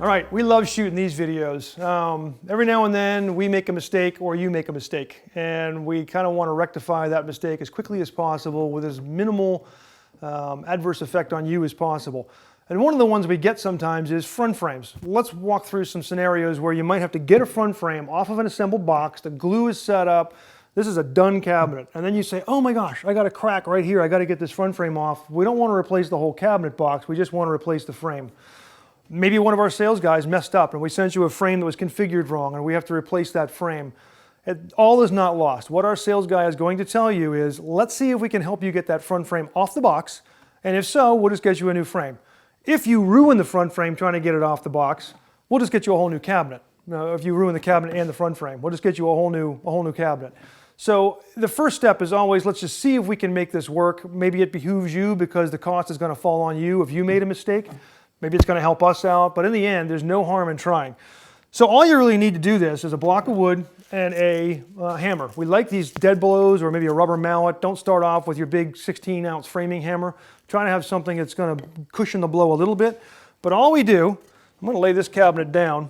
All right, we love shooting these videos. Every now and then we make a mistake or you make a mistake, and we kind of want to rectify that mistake as quickly as possible with as minimal adverse effect on you as possible. And one of the ones we get sometimes is front frames. Let's walk through some scenarios where you might have to get a front frame off of an assembled box, the glue is set up, this is a done cabinet, and then you say, oh my gosh, I got a crack right here, I got to get this front frame off. We don't want to replace the whole cabinet box, we just want to replace the frame. Maybe one of our sales guys messed up and we sent you a frame that was configured wrong and we have to replace that frame. All is not lost. What our sales guy is going to tell you is, let's see if we can help you get that front frame off the box, and if so, we'll just get you a new frame. If you ruin the front frame trying to get it off the box, we'll just get you a whole new cabinet. Now, if you ruin the cabinet and the front frame, we'll just get you a whole new cabinet. So the first step is always, let's just see if we can make this work. Maybe it behooves you because the cost is going to fall on you if you made a mistake. Maybe it's going to help us out, but in the end, there's no harm in trying. So all you really need to do this is a block of wood and a hammer. We like these dead blows or maybe a rubber mallet. Don't start off with your big 16-ounce framing hammer. Try to have something that's going to cushion the blow a little bit. But all we do, I'm going to lay this cabinet down.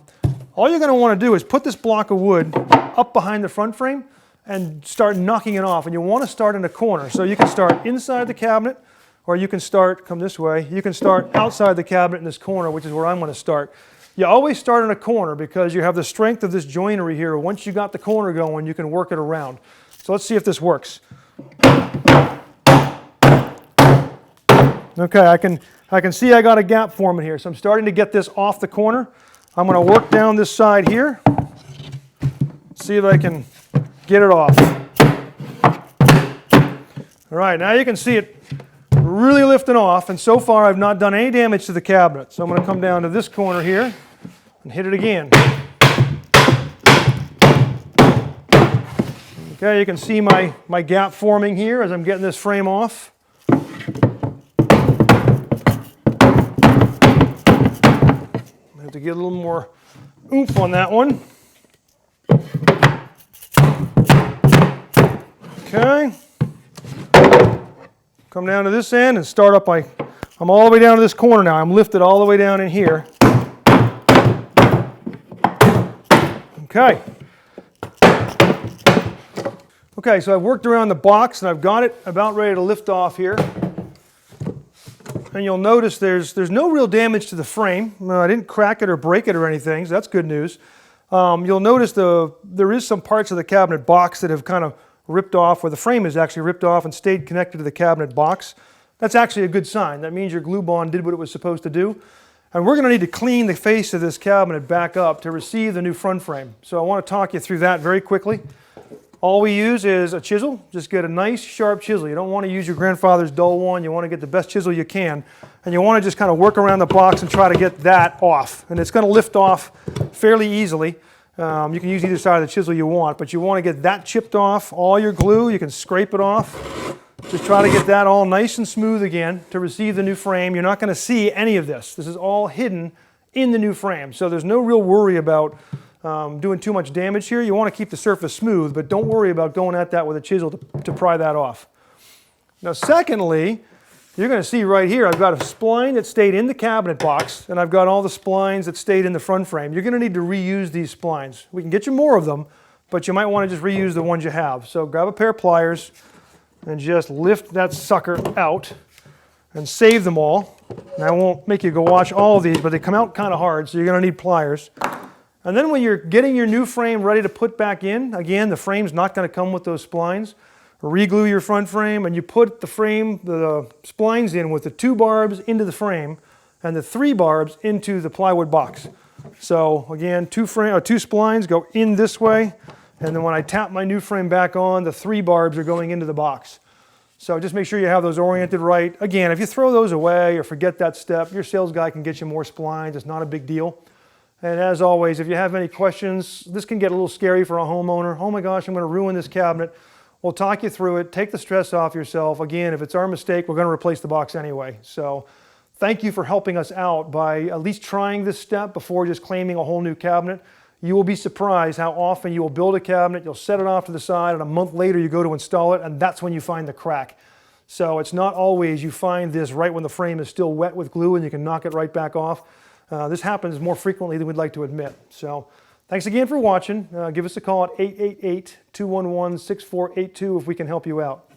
All you're going to want to do is put this block of wood up behind the front frame and start knocking it off. And you want to start in a corner. So you can start inside the cabinet, or you can start, come this way, you can start outside the cabinet in this corner, which is where I'm going to start. You always start in a corner because you have the strength of this joinery here. Once you got the corner going, you can work it around. So let's see if this works. Okay, I can see I got a gap forming here, so I'm starting to get this off the corner. I'm going to work down this side here, see if I can get it off. All right, now you can see it really lifting off, and so far I've not done any damage to the cabinet. So I'm going to come down to this corner here and hit it again. Okay, you can see my gap forming here as I'm getting this frame off. I have to get a little more oomph on that one. Okay. Come down to this end and start up I'm all the way down to this corner now. I'm lifted all the way down in here. Okay. Okay, so I've worked around the box and I've got it about ready to lift off here. And you'll notice there's no real damage to the frame. I didn't crack it or break it or anything, so that's good news. You'll notice there is some parts of the cabinet box that have kind of ripped off, where the frame is actually ripped off and stayed connected to the cabinet box. That's actually a good sign. That means your glue bond did what it was supposed to do. And we're going to need to clean the face of this cabinet back up to receive the new front frame. So I want to talk you through that very quickly. All we use is a chisel. Just get a nice sharp chisel. You don't want to use your grandfather's dull one. You want to get the best chisel you can. And you want to just kind of work around the box and try to get that off. And it's going to lift off fairly easily. You can use either side of the chisel you want, but you want to get that chipped off. All your glue, you can scrape it off. Just try to get that all nice and smooth again to receive the new frame. You're not going to see any of this. This is all hidden in the new frame. So there's no real worry about doing too much damage here. You want to keep the surface smooth, but don't worry about going at that with a chisel to pry that off. Now secondly, you're going to see right here, I've got a spline that stayed in the cabinet box, and I've got all the splines that stayed in the front frame. You're going to need to reuse these splines. We can get you more of them, but you might want to just reuse the ones you have. So grab a pair of pliers and just lift that sucker out and save them all. And I won't make you go watch all of these, but they come out kind of hard, so you're going to need pliers. And then when you're getting your new frame ready to put back in, again, the frame's not going to come with those splines. Reglue your front frame, and you put the splines in with the 2 barbs into the frame and the 3 barbs into the plywood box. So again, 2 splines go in this way, and then when I tap my new frame back on, the 3 barbs are going into the box. So just make sure you have those oriented right. Again, if you throw those away or forget that step, your sales guy can get you more splines. It's not a big deal. And as always, if you have any questions, this can get a little scary for a homeowner. Oh my gosh, I'm going to ruin this cabinet. We'll talk you through it. Take the stress off yourself. Again, if it's our mistake, we're going to replace the box anyway. So thank you for helping us out by at least trying this step before just claiming a whole new cabinet. You will be surprised how often you will build a cabinet, you'll set it off to the side, and a month later you go to install it, and that's when you find the crack. So it's not always you find this right when the frame is still wet with glue and you can knock it right back off. This happens more frequently than we'd like to admit. So thanks again for watching. Give us a call at 888-211-6482 if we can help you out.